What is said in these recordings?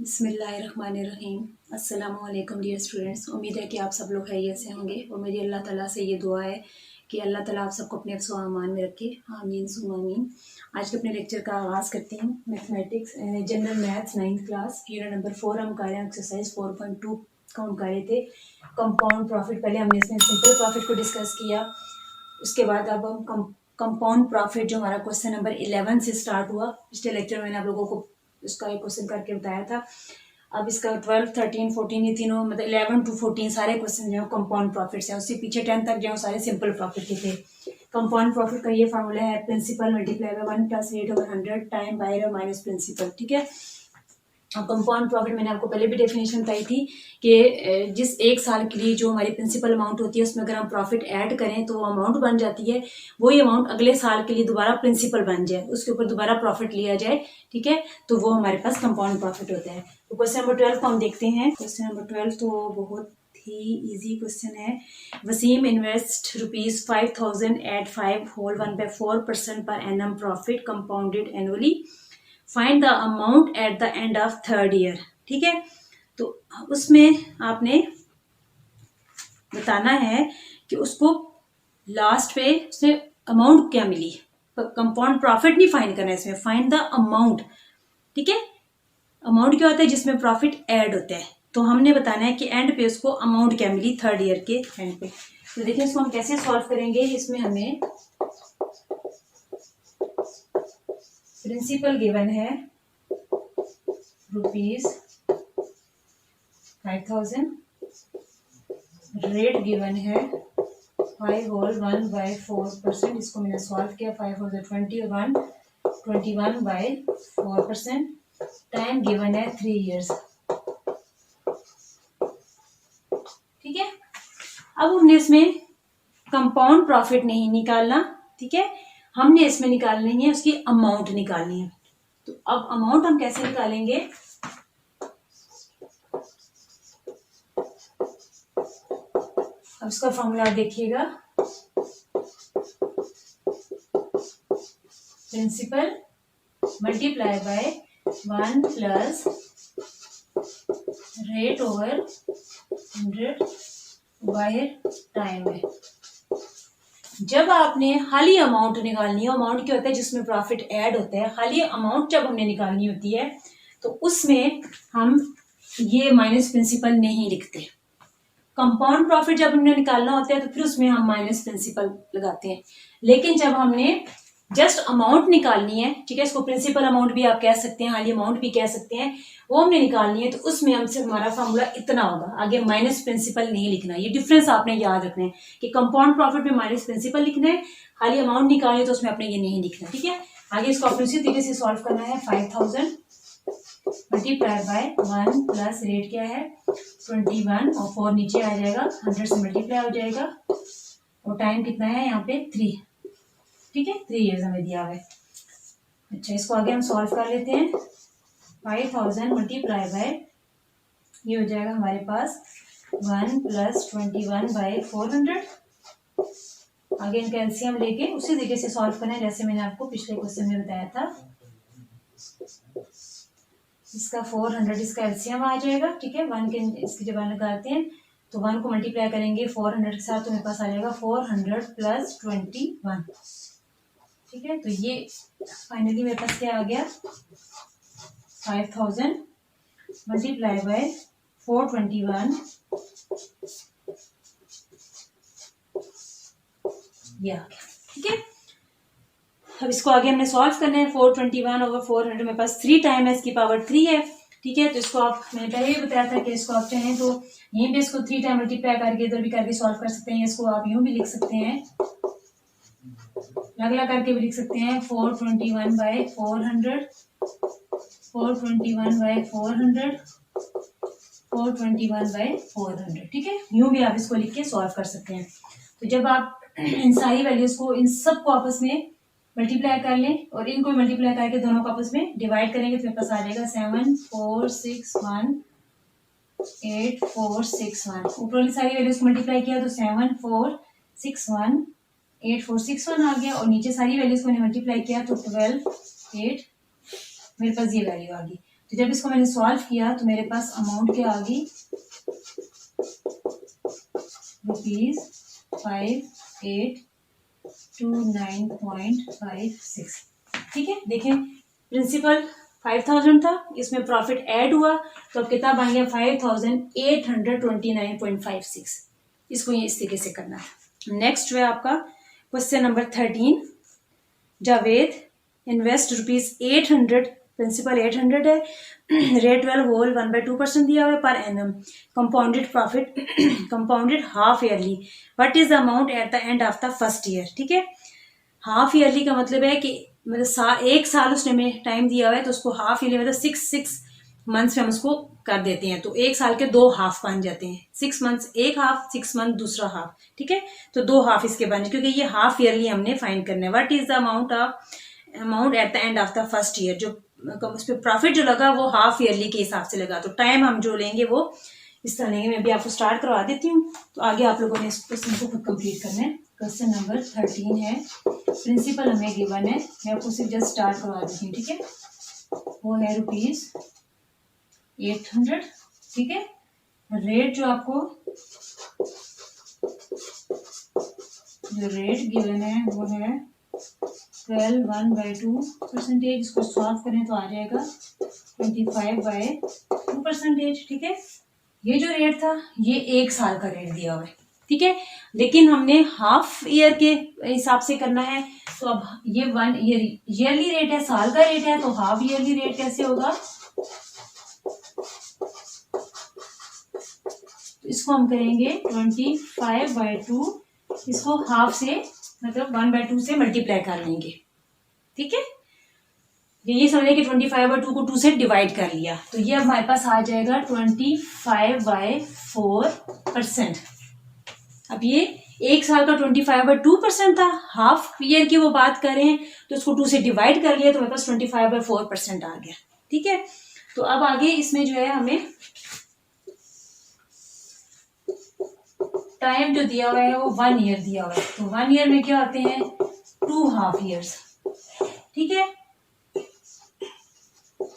बिस्मिल्लाहिर्रहमानिर्रहीम। अस्सलामुअलैकुम dear students. उम्मीद है कि आप सब लोग खैरियत से होंगे और मेरी अल्लाह ताला से ये दुआ है कि अल्लाह ताला आप सबको अपने अफ़्सो अमान में रखे। आमीन सुम आमीन। आज के अपने लेक्चर का आगाज़ करते हैं। Mathematics general maths 9th class unit number 4 हम कर रहे हैं। एक्सरसाइज 4.2 का हम कर रहे थे कंपाउंड प्रॉफिट। पहले हमने इसमें सिंपल प्रॉफिट को डिस्कस किया, उसके बाद अब हम कंपाउंड प्रॉफिट जो हमारा क्वेश्चन नंबर 11 से स्टार्ट हुआ। पिछले लेक्चर में मैंने आप लोगों को इसका एक क्वेश्चन करके बताया था। अब इसका 12, 13, 14 ये तीनों मतलब 11 to 14 सारे क्वेश्चन जो है कंपाउंड प्रॉफिट से, उससे पीछे 10 तक जो सारे सिंपल प्रॉफिट के थे। कंपाउंड प्रॉफिट का ये फार्मूला है principal multiply by 1 + rate over 100 time by minus principal. ठीक है। अब कंपाउंड प्रॉफिट मैंने आपको पहले भी डेफिनेशन बताई थी कि जिस एक साल के लिए जो हमारी प्रिंसिपल अमाउंट होती है उसमें अगर हम प्रॉफिट ऐड करें तो वो अमाउंट बन जाती है। वही अमाउंट अगले साल के लिए दोबारा प्रिंसिपल बन जाए, उसके ऊपर दोबारा प्रॉफिट लिया जाए। ठीक है, तो वो हमारे पास कंपाउंड प्रॉफिट होता है। तो क्वेश्चन नंबर 12 को हम देखते हैं। क्वेश्चन नंबर 12 तो बहुत ही इजी क्वेश्चन है। वसीम इन्वेस्ट ₹5,000 एट 5 होल 1/4% पर annum profit compounded annually. Find the amount at the end of 3rd year. ठीक है, तो उसमें आपने बताना है कि उसको लास्ट पे उसने अमाउंट क्या मिली। कंपाउंड प्रॉफिट नहीं फाइंड करना है इसमें, फाइंड द अमाउंट। ठीक है, अमाउंट क्या होता है जिसमें प्रॉफिट ऐड होता है, तो हमने बताना है कि एंड पे उसको अमाउंट क्या मिली 3rd ईयर के एंड पे। तो देखिए इसको हम कैसे सॉल्व करेंगे। इसमें हमें प्रिंसिपल गिवन है ₹5,000, रेट गिवन है 5 होल 1/4%। इसको मैंने सॉल्व किया, 5 होल 20 और 1 21/4%। टाइम गिवन है 3 ईयर्स। ठीक है, अब हमने इसमें कंपाउंड प्रॉफिट नहीं निकालना। ठीक है, हमने इसमें निकालनी है उसकी अमाउंट निकालनी है। तो अब अमाउंट हम कैसे निकालेंगे। अब इसका फॉर्मूला आप देखिएगा, principal multiply by 1 plus rate over 100 by time है। जब आपने खाली अमाउंट निकालनी है, अमाउंट क्या होता है जिसमें प्रॉफिट ऐड होता है, खाली अमाउंट जब हमने निकालनी होती है तो उसमें हम ये माइनस प्रिंसिपल नहीं लिखते। कंपाउंड प्रॉफिट जब हमने निकालना होता है तो फिर उसमें हम माइनस प्रिंसिपल लगाते हैं। लेकिन जब हमने जस्ट अमाउंट निकालनी है, ठीक है, इसको प्रिंसिपल अमाउंट भी आप कह सकते हैं, खाली अमाउंट भी कह सकते हैं, वो हमने निकालनी है तो उसमें हमसे हमारा फॉर्मूला इतना होगा, आगे माइनस प्रिंसिपल नहीं लिखना। ये डिफरेंस आपने याद रखना है कि कंपाउंड प्रॉफिट में माइनस प्रिंसिपल लिखना है, खाली अमाउंट निकालनी है तो उसमें आपने ये नहीं लिखना। ठीक है, आगे इसको अपने उसी तरीके से सॉल्व करना है। 5,000 मल्टीप्लाई बाय 1 प्लस रेट क्या है 21 और 4 नीचे आ जाएगा, 100 से मल्टीप्लाई हो जाएगा और टाइम कितना है यहाँ पे 3। ठीक है, 3 ईयर्स हमें दिया हुआ है। अच्छा, इसको आगे हम सॉल्व कर लेते हैं। 5,000 मल्टीप्लाई बाय ये हो जाएगा हमारे पास 1 + 21/400। आगे इनका एलसीएम लेके उसी तरीके से सॉल्व करना है जैसे मैंने आपको पिछले क्वेश्चन में बताया था। इसका 400 इसका एलसीएम आ जाएगा। ठीक है, 1 के इसकी जब लगाते हैं तो 1 को मल्टीप्लाई करेंगे 400 के साथ तो मेरे पास आ जाएगा 400 + 21। ठीक है, तो ये फाइनली मेरे पास क्या आ गया 5,000 मल्टीप्लाई बाय 421 ये आ गया। ठीक है, अब इसको आगे हमने सॉल्व करना है। 421 ओवर 400 मेरे पास 3 टाइम है, इसकी पावर 3 है। ठीक है, तो इसको आप मैंने पहले भी बताया था कि इसको आप चाहें तो यहीं पे इसको 3 टाइम मल्टीप्लाई करके इधर भी करके सॉल्व कर सकते हैं। इसको आप यूं भी लिख सकते हैं, अलग अलग करके भी लिख सकते हैं। 421/400 421/400 421/400। ठीक है, यूं भी आप इसको लिख के सॉल्व कर सकते हैं। तो जब आप इन सारी वैल्यूज को इन सब को आपस में मल्टीप्लाई कर लें और इनको मल्टीप्लाई करके दोनों को आपस में डिवाइड करेंगे तो मेरे पास आ जाएगा 7,461,8,461। ऊपर वाली सारी वैल्यूज को मल्टीप्लाई किया तो 7,461,8,461 आ गया और नीचे सारी वैल्यूज को मल्टीप्लाई किया तो 12,8 मेरे पास ये वैल्यू आ गई। तो जब इसको मैंने सॉल्व किया तो मेरे पास अमाउंट क्या आ गई, ₹5829.56। ठीक है, देखें प्रिंसिपल 5000 था, इसमें प्रॉफिट ऐड हुआ तो अब कितना बन गया 5829.56। इसको ये इस तरीके से करना है। नेक्स्ट है आपका question number 13। Javed invest ₹800, principal 800 है, रेट 12 होल 1/2% दिया हुआ है per annum, compounded profit compounded half yearly, what is the amount at the end of the first year. ठीक है, हाफ ईयरली का मतलब है कि मतलब एक साल उसने में टाइम दिया हुआ है तो उसको हाफ ईयरली मतलब 6 मंथ्स में हम उसको कर देते हैं, तो एक साल के 2 हाफ बन जाते हैं। 6 मंथ्स एक हाफ, 6 मंथ दूसरा हाफ। ठीक है, तो 2 हाफ इसके बन, क्योंकि ये हाफ ईयरली हमने फाइंड करना है। What is the amount at the end of the first year, जो उस पर प्रॉफिट जो लगा वो हाफ ईयरली के हिसाब से लगा, तो टाइम हम जो लेंगे वो इस तरह लेंगे। मैं भी आपको स्टार्ट करवा देती हूँ, तो आगे आप लोगों ने इस क्वेश्चन को खुद कंप्लीट करना है। क्वेश्चन नंबर 13 है, प्रिंसिपल हमें गिवन है, मैं आपको सिर्फ जस्ट स्टार्ट करवा देती हूँ। ठीक है, वो है ₹800। ठीक है, रेट जो आपको जो रेट गिवन है वो है 12/2%। इसको सॉल्व करें तो आ जाएगा 25/2%। ठीक है, ये जो रेट था ये एक साल का रेट दिया हुआ है। ठीक है, लेकिन हमने हाफ ईयर के हिसाब से करना है, तो अब ये 1 ईयर ईयरली रेट है, साल का रेट है, तो हाफ ईयरली रेट कैसे होगा, तो इसको हम करेंगे 25/2, इसको हाफ से मतलब 1/2 से मल्टीप्लाई कर लेंगे। ठीक है, ये समझे कि 25/2 को 2 से डिवाइड कर लिया, तो ये अब हमारे पास आ जाएगा 25/4%। अब ये एक साल का 25/2% था, हाफ ईयर की वो बात कर रहे हैं, तो उसको 2 से डिवाइड कर लिया तो हमारे पास 25/4% आ गया। ठीक है, तो अब आगे इसमें जो है हमें टाइम जो दिया हुआ है वो 1 ईयर दिया हुआ है, तो 1 ईयर में क्या होते हैं 2 हाफ ईयर्स। ठीक है,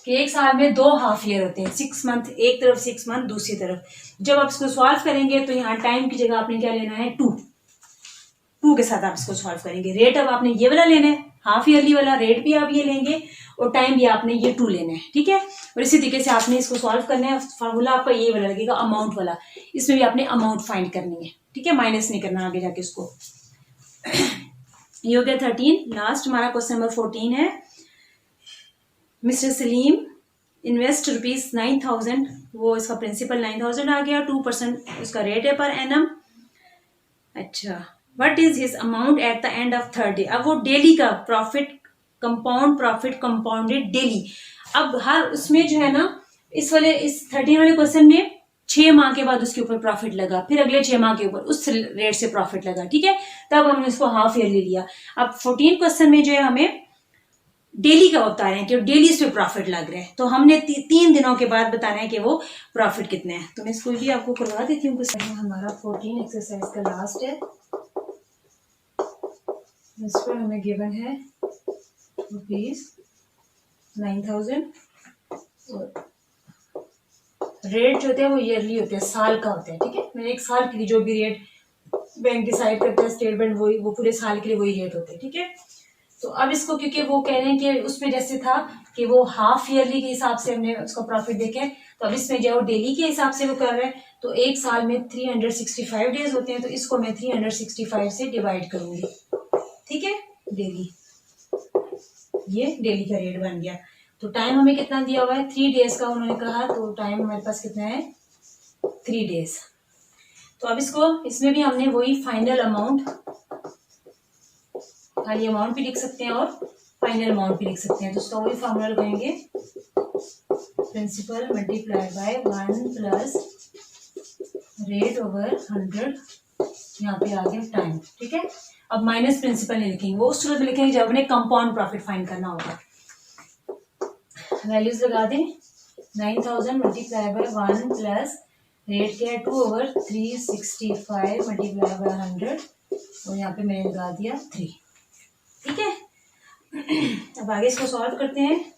कि एक साल में 2 हाफ ईयर होते हैं, 6 मंथ एक तरफ, 6 मंथ दूसरी तरफ। जब आप इसको सॉल्व करेंगे तो यहाँ टाइम की जगह आपने क्या लेना है 2 के साथ आप इसको सॉल्व करेंगे। रेट अब आपने ये वाला लेना है, हाफ ईयरली वाला रेट भी आप ये लेंगे और टाइम भी आपने ये 2 लेना है। ठीक है, और इसी तरीके से आपने इसको सॉल्व करना है। फार्मूला आपका ये वाला लगेगा अमाउंट वाला, इसमें भी आपने अमाउंट फाइंड करनी है। ठीक है, माइनस नहीं करना आगे जाके इसको। ये हो गया 13। लास्ट हमारा क्वेश्चन नंबर 14 है, मिस्टर सलीम इन्वेस्ट ₹9,000, वो इसका प्रिंसिपल 9,000 आ गया, 2% उसका रेट है पर एनम। अच्छा, what is his amount at the end of third day. अब वो डेली का profit compound profit compounded daily. अब हर उसमें जो है ना इस 13 वाले क्वेश्चन में 6 माह के बाद उसके ऊपर प्रॉफिट लगा, फिर अगले 6 माह के ऊपर उस रेट से प्रॉफिट लगा। ठीक है, तब हमने इसको हाफ ईयरली लिया। अब 14 क्वेश्चन में जो है हमें डेली का बता रहे हैं कि डेली इस पे प्रॉफिट लग रहा है, तो हमने 3 दिनों के बाद बताना है कि वो प्रॉफिट कितने हैं। तो मैं इसको भी आपको करवा देती हूँ। हमारा 14 एक्सरसाइज का लास्ट है, इस पर हमें गिवन है ₹9,000 और रेट जो होते हैं वो ईयरली होते हैं, साल का होता है। ठीक है, मैंने एक साल के लिए जो भी रेट बैंक डिसाइड करता है स्टेट बैंक, वही वो पूरे साल के लिए वही रेट होते हैं। ठीक है, तो अब इसको क्योंकि वो कह रहे हैं कि उसमें जैसे था कि वो हाफ ईयरली के हिसाब से हमने उसका प्रॉफिट देखे, तो अब इसमें जो डेली के हिसाब से वो कर रहे हैं, तो एक साल में 365 डेज होते हैं, तो इसको मैं 365 से डिवाइड करूंगी। ठीक है, डेली, ये डेली का रेट बन गया। तो टाइम हमें कितना दिया हुआ है 3 डेज का उन्होंने कहा, तो टाइम हमारे पास कितना है 3 डेज। तो अब इसको इसमें भी हमने वही फाइनल अमाउंट, खाली अमाउंट भी लिख सकते हैं और फाइनल अमाउंट भी लिख सकते हैं, तो उसका वही फॉर्मूला लगाएंगे, principal multiply by 1 plus rate over 100, यहाँ पे आ गया टाइम। ठीक है, अब माइनस प्रिंसिपल नहीं लिखेंगे, वो उस सूरत में लिखेंगे जब हमें कंपाउंड प्रॉफिट फाइंड करना होगा। वैल्यूज लगा दें, 9,000 मल्टीप्लाई बाय 1 प्लस रेट क्या है 2/365 मल्टीप्लाई बाय 100, और यहाँ पे मैंने लगा दिया 3। ठीक है, अब आगे इसको सॉल्व करते हैं।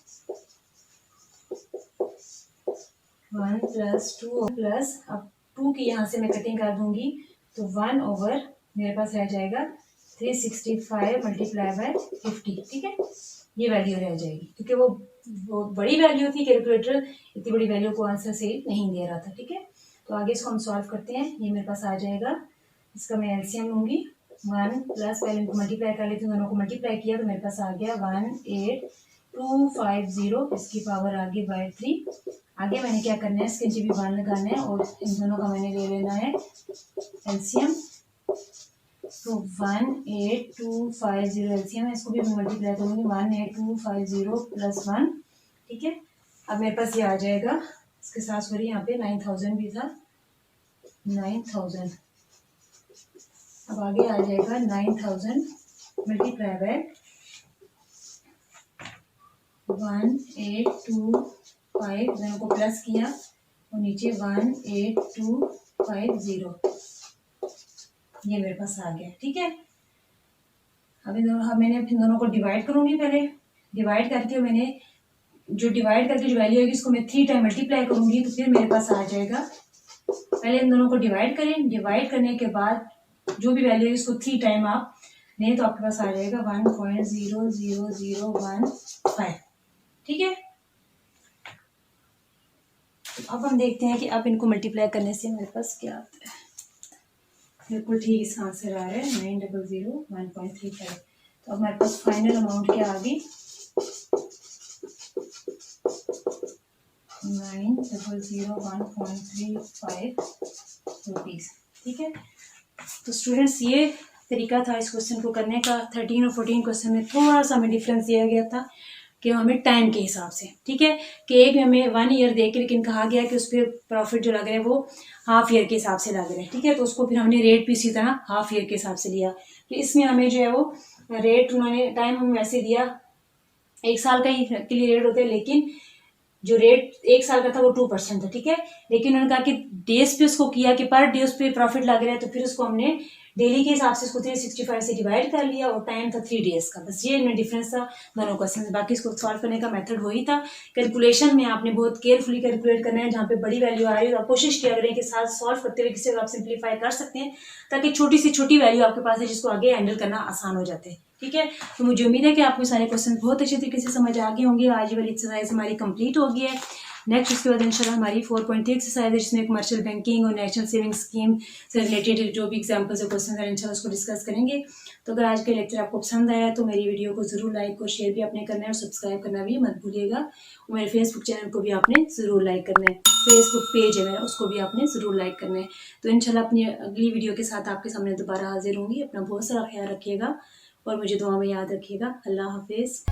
1 + 2 प्लस, अब 2 की यहाँ से मैं कटिंग कर दूंगी तो 1 ओवर मेरे पास रह जाएगा 365 × 50, ठीक है। ये वैल्यू रह जाएगी क्योंकि वो बड़ी वैल्यू थी, कैलकुलेटर इतनी बड़ी वैल्यू को आंसर से नहीं दे रहा था, ठीक है। तो आगे इसको हम सॉल्व करते हैं। ये मेरे पास आ जाएगा, इसका मैं एलसीएम लूंगी। 1 प्लस, पहले इनको मल्टीप्लाई कर लेती हूँ, दोनों को मल्टीप्लाई किया तो मेरे पास आ गया 18250, इसकी पावर आ गई बाय 3। आगे मैंने क्या करना है, इसके नीचे भी 1 लगाना है और इन दोनों का मैंने ले लेना है एलसीएम। तो 18250 एलसीएम है, इसको भी मैं मल्टीप्लाई करूंगी 18250 प्लस 1, ठीक है। अब मेरे पास ये आ जाएगा, इसके साथ सॉरी यहाँ पे 9000 भी था, 9000। अब आगे आ जाएगा 9000 मल्टीप्लाई बाय 1825, दोनों को प्लस किया और नीचे 18250, ये मेरे पास आ गया, ठीक है। अब मैंने इन दोनों को डिवाइड करूंगी। पहले डिवाइड करके मैंने जो डिवाइड करके जो वैल्यू आएगी उसको मैं 3 टाइम मल्टीप्लाई करूंगी तो फिर मेरे पास आ जाएगा। पहले इन दोनों को डिवाइड करें, डिवाइड करने के बाद जो भी वैल्यू है उसको 3 टाइम आप नहीं तो आपके पास आ जाएगा 1.00015, ठीक है। अब हम देखते हैं कि अब इनको मल्टीप्लाई करने से मेरे पास क्या आता है। बिल्कुल ठीक इसका आंसर आ रहा है 9001.35। तो अब हमारे पास फाइनल अमाउंट क्या आ गई, 9001.35 रुपीज़, ठीक है। तो स्टूडेंट्स ये तरीका था इस क्वेश्चन को करने का। 13 और 14 क्वेश्चन में थोड़ा सा हमें डिफरेंस दिया गया था कि हमें टाइम के हिसाब से, ठीक है, कि एक में हमें 1 ईयर दे के लेकिन कहा गया कि उस पर प्रॉफिट जो लग रहा है वो हाफ ईयर के हिसाब से लग रहा है, ठीक है। तो उसको फिर हमने रेट भी इसी तरह हाफ ईयर के हिसाब से लिया। तो इसमें हमें जो है वो रेट उन्होंने टाइम हमें वैसे दिया, 1 साल का ही के लिए रेट होता है, लेकिन जो रेट 1 साल का था वो 2% था, ठीक है। लेकिन उन्होंने कहा कि डेज पे उसको किया कि पर डे उस पर प्रॉफिट लग रहा है, तो फिर उसको हमने डेली के हिसाब से इसको 365 से डिवाइड कर लिया और टाइम था 3 डेज का। बस ये इनमें डिफरेंस था दोनों क्वेश्चन। बाकी इसको सॉल्व करने का मेथड वही था। कैलकुलेशन में आपने बहुत केयरफुली कैलकुलेट करना है, जहाँ पे बड़ी वैल्यू आ रही है तो आप कोशिश किया करें कि साथ सॉल्व करते हुए किसी को आप सिंप्लीफाई कर सकते हैं, ताकि छोटी से छोटी वैल्यू आपके पास है जिसको आगे हैंडल करना आसान हो जाते हैं, ठीक है। तो मुझे उम्मीद है कि आपको सारे क्वेश्चन बहुत अच्छे तरीके से समझ आ गए होंगे। आज वाली एक्सरसाइज हमारी कंप्लीट हो गई है। नेक्स्ट उसके बाद इंशाल्लाह हमारी 4.3 एक्सरसाइज है जिसमें कमर्शियल बैंकिंग और नेशनल सेविंग स्कीम से रिलेटेड जो भी एग्जांपल्स और क्वेश्चन है इंशाल्लाह उसको डिस्कस करेंगे। तो अगर आज का लेक्चर आपको पसंद आया तो मेरी वीडियो को जरूर लाइक और शेयर भी आपने करना है और सब्सक्राइब करना भी मत भूलिएगा। और मेरे फेसबुक चैनल को भी आपने ज़रूर लाइक करना है, फेसबुक पेज है मेरा उसको भी आपने ज़रूर लाइक करना है। तो इंशाल्लाह अपनी अगली वीडियो के साथ आपके सामने दोबारा हाजिर होंगी। अपना बहुत सारा ख्याल रखिएगा और मुझे दुआ में याद रखिएगा। अल्लाह हाफिज़।